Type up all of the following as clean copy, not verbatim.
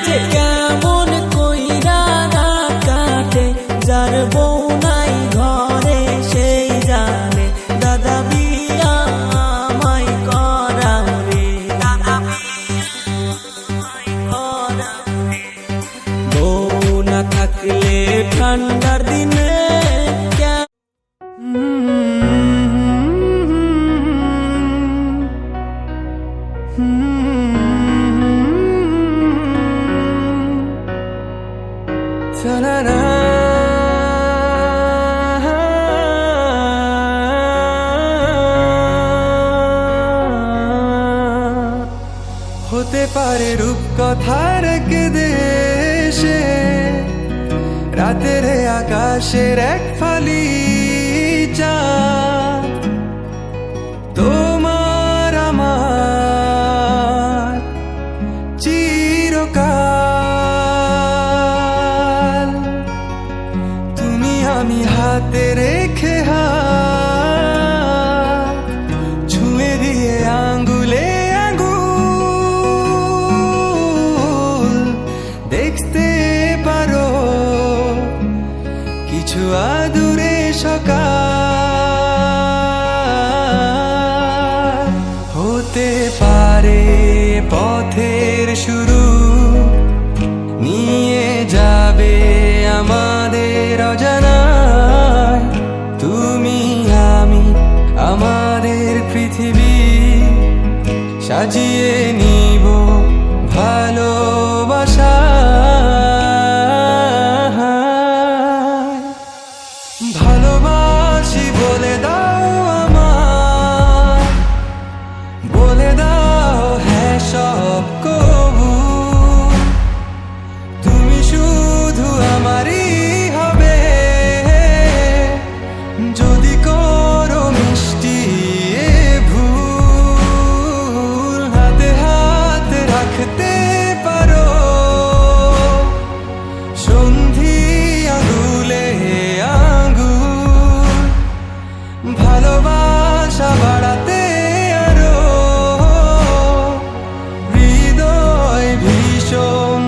যে কেমন কইরা রাত কাটে, যার বউ নাই ঘরে সেই জানে। দাদা বিয়া আমায় করাও রে, দাদা বিয়া আমায় করাও রে। বউ না থাকলে ঠান্ডার দিনে হতে পারে রূপকথার এক দেশে রাতের আকাশের এক ফালি চাঁদ, তোমার আমার চিরকাল। তুমি আমি হাতে রেখে হাত ছুঁয়ে দিয়ে আঙ্গুলে আঙ্গুল দেখতে পারো কিছু আদুরে সকাল। হতে পারে পথের শুরু, নিয়ে যাবে আমাদের অজানায়। তুমি আমি আমাদের পৃথিবী সাজিয়ে নিব ভালোবাসা। ভালোবাসি বলে দাও আমায়, বলে দাও হ্যাঁ সব কবু। তুমি শুধু আমারই হবে, যদি করো মিষ্টি এ ভুল। হাতে হাত রাখতে পারো সন্ধি আঙুলে আঙ্গুল। ভালোবাসা বাড়াতে আরো হৃদয় ভীষণ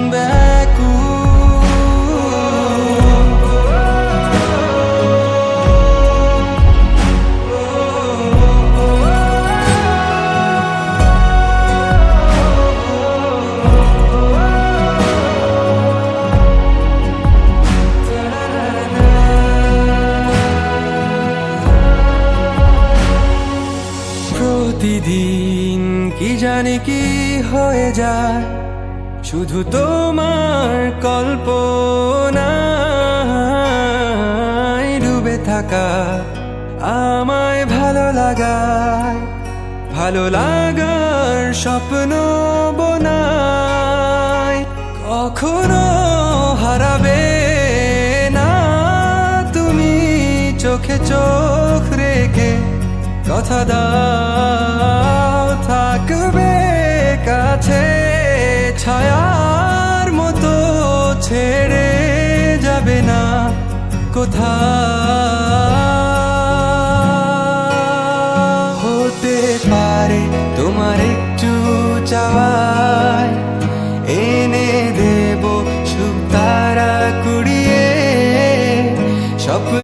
প্রতিদিন কি জানি কি হয়ে যায়, শুধু তোমার কল্পনায় ডুবে থাকা আমায় ভালো লাগায়। ভালো লাগার স্বপ্ন বোনায়, কখনো হারাবে না তুমি চোখে চোখ রেখে। কথা দাও থাকবে কাছে, ছায়ার মতো ছেড়ে যাবে না কোথাও। হতে পারে তোমার একটু চাওয়ায়